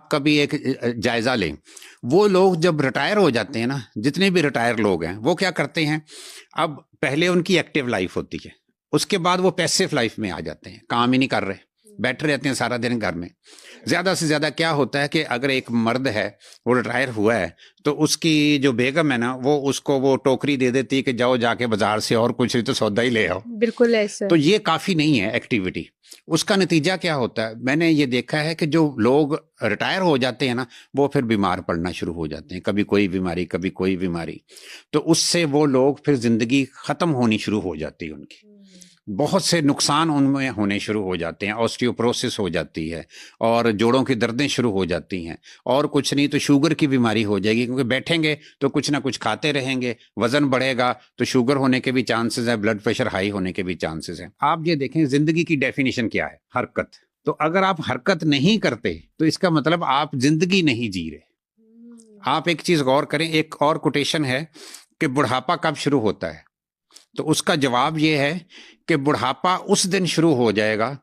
आप कभी एक जायजा लें, वो लोग जब रिटायर हो जाते हैं ना, जितने भी रिटायर लोग हैं वो क्या करते हैं, अब पहले उनकी एक्टिव लाइफ होती है, उसके बाद वो पैसिव लाइफ में आ जाते हैं, काम ही नहीं कर रहे, बैठे रहते हैं सारा दिन घर में। ज्यादा से ज्यादा क्या होता है कि अगर एक मर्द है वो रिटायर हुआ है तो उसकी जो बेगम है ना, वो उसको वो टोकरी दे देती है कि जाओ जाके बाजार से और कुछ नहीं तो सौदा ही ले आओ। बिल्कुल ऐसा। तो ये काफी नहीं है एक्टिविटी। उसका नतीजा क्या होता है, मैंने ये देखा है कि जो लोग रिटायर हो जाते हैं ना, वो फिर बीमार पड़ना शुरू हो जाते हैं, कभी कोई बीमारी कभी कोई बीमारी। तो उससे वो लोग फिर जिंदगी खत्म होनी शुरू हो जाती है उनकी, बहुत से नुकसान उनमें होने शुरू हो जाते हैं, ऑस्टियोपोरोसिस हो जाती है और जोड़ों की दर्दें शुरू हो जाती हैं, और कुछ नहीं तो शुगर की बीमारी हो जाएगी, क्योंकि बैठेंगे तो कुछ ना कुछ खाते रहेंगे, वजन बढ़ेगा तो शुगर होने के भी चांसेस है, ब्लड प्रेशर हाई होने के भी चांसेस हैं। आप ये देखें, जिंदगी की डेफिनेशन क्या है, हरकत। तो अगर आप हरकत नहीं करते तो इसका मतलब आप जिंदगी नहीं जी रहे। आप एक चीज गौर करें, एक और कोटेशन है कि बुढ़ापा कब शुरू होता है, तो उसका जवाब यह है कि बुढ़ापा उस दिन शुरू हो जाएगा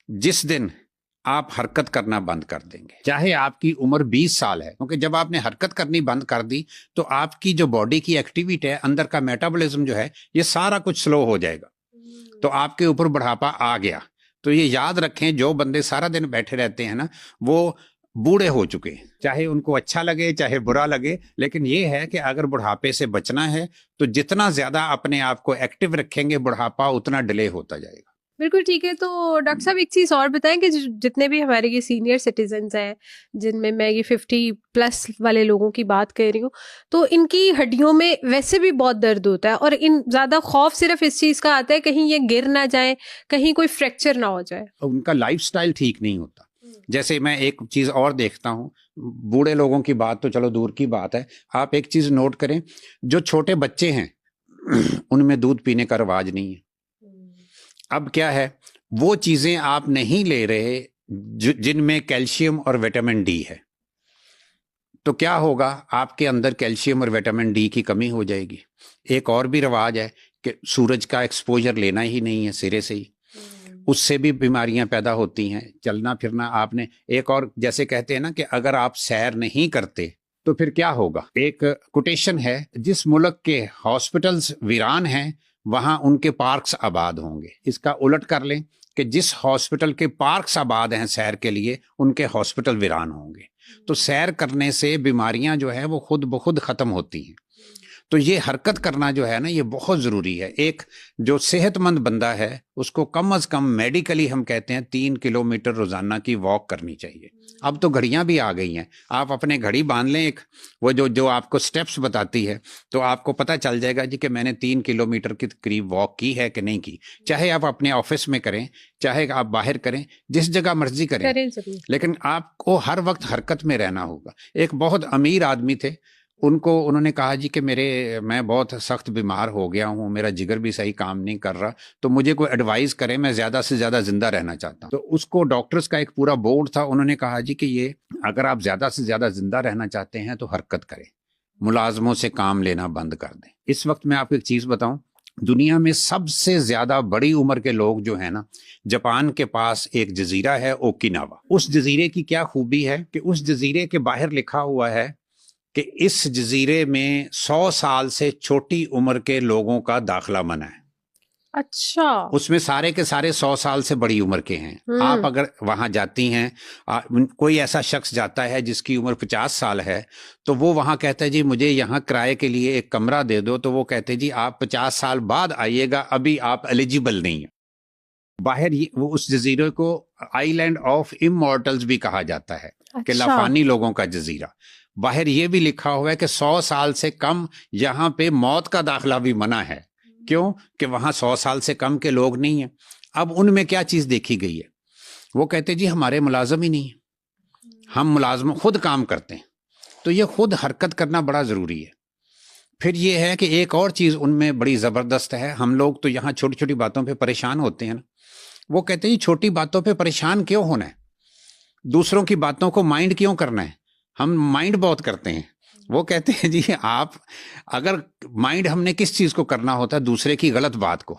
जिस दिन आप हरकत करना बंद कर देंगे, चाहे आपकी उम्र 20 साल है, क्योंकि जब आपने हरकत करनी बंद कर दी तो आपकी जो बॉडी की एक्टिविटी है, अंदर का मेटाबॉलिज्म जो है, ये सारा कुछ स्लो हो जाएगा, तो आपके ऊपर बुढ़ापा आ गया। तो ये याद रखें, जो बंदे सारा दिन बैठे रहते हैं ना, वो बूढ़े हो चुके हैं, चाहे उनको अच्छा लगे चाहे बुरा लगे, लेकिन ये है कि अगर बुढ़ापे से बचना है तो जितना ज्यादा अपने आप को एक्टिव रखेंगे, बुढ़ापा उतना डिले होता जाएगा। बिल्कुल ठीक है। तो डॉक्टर साहब एक चीज़ और बताएं कि जितने भी हमारे ये सीनियर सिटीजन्स हैं, जिनमें मैं ये 50+ वाले लोगों की बात कर रही हूँ, तो इनकी हड्डियों में वैसे भी बहुत दर्द होता है और इन ज़्यादा खौफ सिर्फ इस चीज़ का आता है कहीं ये गिर ना जाए, कहीं कोई फ्रैक्चर ना हो जाए। उनका लाइफस्टाइल ठीक नहीं होता। जैसे मैं एक चीज और देखता हूँ, बूढ़े लोगों की बात तो चलो दूर की बात है, आप एक चीज नोट करें, जो छोटे बच्चे हैं उनमें दूध पीने का रिवाज नहीं है। अब क्या है, वो चीजें आप नहीं ले रहे जिनमें कैल्शियम और विटामिन डी है, तो क्या होगा, आपके अंदर कैल्शियम और विटामिन डी की कमी हो जाएगी। एक और भी रिवाज है कि सूरज का एक्सपोजर लेना ही नहीं है सिरे से ही, उससे भी बीमारियां पैदा होती हैं। चलना फिरना आपने, एक और जैसे कहते हैं ना कि अगर आप सैर नहीं करते तो फिर क्या होगा। एक कोटेशन है, जिस मुल्क के हॉस्पिटल्स वीरान हैं वहां उनके पार्क्स आबाद होंगे। इसका उलट कर लें कि जिस हॉस्पिटल के पार्क्स आबाद हैं सैर के लिए, उनके हॉस्पिटल वीरान होंगे। तो सैर करने से बीमारियां जो है वो खुद ब खुद खत्म होती हैं। तो ये हरकत करना जो है ना, ये बहुत जरूरी है। एक जो सेहतमंद बंदा है उसको कम से कम मेडिकली हम कहते हैं 3 किलोमीटर रोजाना की वॉक करनी चाहिए। अब तो घड़ियां भी आ गई हैं, आप अपने घड़ी बांध लें एक, वो जो आपको स्टेप्स बताती है, तो आपको पता चल जाएगा जी कि मैंने 3 किलोमीटर के करीब वॉक की है कि नहीं की। चाहे आप अपने ऑफिस में करें, चाहे आप बाहर करें, जिस जगह मर्जी करें, लेकिन आपको हर वक्त हरकत में रहना होगा। एक बहुत अमीर आदमी थे, उन्होंने कहा जी कि मैं बहुत सख्त बीमार हो गया हूँ, मेरा जिगर भी सही काम नहीं कर रहा, तो मुझे कोई एडवाइस करें, मैं ज्यादा से ज्यादा जिंदा रहना चाहता हूँ। तो उसको डॉक्टर्स का एक पूरा बोर्ड था, उन्होंने कहा जी कि ये अगर आप ज्यादा से ज्यादा जिंदा रहना चाहते हैं तो हरकत करें, मुलाजमों से काम लेना बंद कर दें। इस वक्त मैं आपको एक चीज बताऊं, दुनिया में सबसे ज्यादा बड़ी उम्र के लोग जो है ना, जापान के पास एक जजीरा है ओकिनावा। उस जजीरे की क्या खूबी है कि उस जजीरे के बाहर लिखा हुआ है कि इस जजीरे में 100 साल से छोटी उम्र के लोगों का दाखिला मना है। अच्छा। उसमें सारे के सारे 100 साल से बड़ी उम्र के हैं। आप अगर वहां जाती हैं, कोई ऐसा शख्स जाता है जिसकी उम्र 50 साल है, तो वो वहां कहता है जी मुझे यहाँ किराए के लिए एक कमरा दे दो, तो वो कहते हैं जी आप 50 साल बाद आइएगा, अभी आप एलिजिबल नहीं है। बाहर वो उस जजीरे को आइलैंड ऑफ इमॉर्टल्स भी कहा जाता है। अच्छा। कि लाफानी लोगों का जजीरा। बाहर ये भी लिखा हुआ है कि 100 साल से कम यहाँ पे मौत का दाखिला भी मना है। क्यों? कि वहां 100 साल से कम के लोग नहीं है। अब उनमें क्या चीज देखी गई है, वो कहते जी हमारे मुलाजम ही नहीं है, हम मुलाजम खुद काम करते हैं। तो ये खुद हरकत करना बड़ा जरूरी है। फिर ये है कि एक और चीज उनमें बड़ी जबरदस्त है, हम लोग तो यहाँ छोटी छोटी बातों पे परेशान होते हैं ना, वो कहते हैं छोटी बातों पे परेशान क्यों होना है, दूसरों की बातों को माइंड क्यों करना है, हम माइंड बहुत करते हैं। वो कहते हैं जी आप अगर माइंड हमने किस चीज को करना होता है, दूसरे की गलत बात को,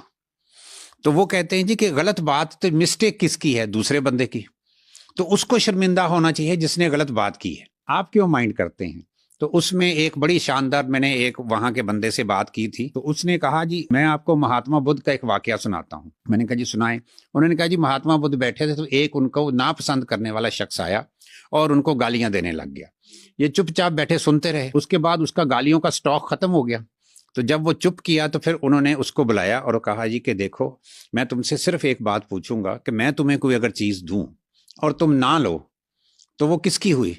तो वो कहते हैं जी कि गलत बात तो मिस्टेक किसकी है, दूसरे बंदे की। तो उसको शर्मिंदा होना चाहिए जिसने गलत बात की है। आप क्यों माइंड करते हैं? तो उसमें एक बड़ी शानदार, मैंने एक वहां के बंदे से बात की थी, तो उसने कहा जी मैं आपको महात्मा बुद्ध का एक वाकया सुनाता हूँ। मैंने कहा जी सुनाएं। उन्होंने कहा जी महात्मा बुद्ध बैठे थे तो एक उनको नापसंद करने वाला शख्स आया और उनको गालियां देने लग गया। ये चुपचाप बैठे सुनते रहे। उसके बाद उसका गालियों का स्टॉक खत्म हो गया। तो जब वो चुप किया तो फिर उन्होंने उसको बुलाया और कहा जी कि देखो मैं तुमसे सिर्फ एक बात पूछूंगा कि मैं तुम्हें कोई अगर चीज दूं और तुम ना लो तो वो किसकी हुई?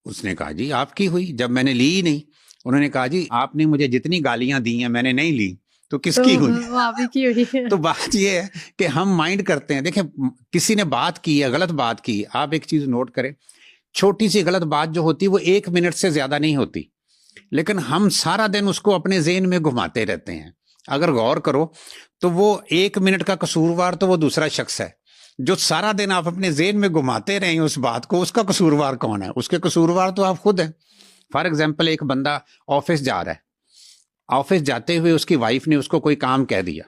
उसने कहा जी आपकी हुई, जब मैंने ली ही नहीं। उन्होंने कहा जी आपने मुझे जितनी गालियां दी हैं मैंने नहीं ली, तो किसकी हुई? वो आपकी हुई है। तो बात ये है कि हम माइंड करते हैं। देखिए किसी ने बात की है, गलत बात की, आप एक चीज नोट करें, छोटी सी गलत बात जो होती है वो 1 मिनट से ज्यादा नहीं होती, लेकिन हम सारा दिन उसको अपने ज़हन में घुमाते रहते हैं। अगर गौर करो तो वो 1 मिनट का कसूरवार तो वो दूसरा शख्स है। जो सारा दिन आप अपने ज़हन में घुमाते रहे उस बात को, उसका कसूरवार कौन है? उसके कसूरवार तो आप खुद हैं। फॉर एग्जाम्पल एक बंदा ऑफिस जा रहा है, ऑफिस जाते हुए उसकी वाइफ ने उसको कोई काम कह दिया,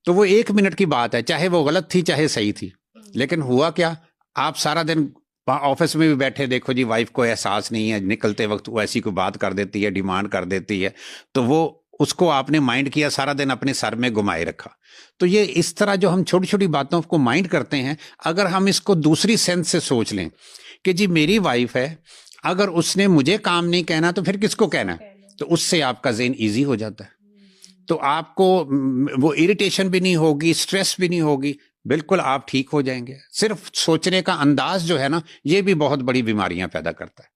तो वो 1 मिनट की बात है, चाहे वो गलत थी चाहे सही थी, लेकिन हुआ क्या, आप सारा दिन ऑफिस में भी बैठे, देखो जी वाइफ को एहसास नहीं है, निकलते वक्त वो ऐसी कोई बात कर देती है, डिमांड कर देती है, तो वो उसको आपने माइंड किया, सारा दिन अपने सर में घुमाए रखा। तो ये इस तरह जो हम छोटी छोटी बातों को माइंड करते हैं, अगर हम इसको दूसरी सेंस से सोच लें कि जी मेरी वाइफ है, अगर उसने मुझे काम नहीं कहना तो फिर किसको कहना है, तो उससे आपका ज़हन ईजी हो जाता है। तो आपको वो इरिटेशन भी नहीं होगी, स्ट्रेस भी नहीं होगी, बिल्कुल आप ठीक हो जाएंगे। सिर्फ सोचने का अंदाज जो है ना, ये भी बहुत बड़ी बीमारियां पैदा करता है।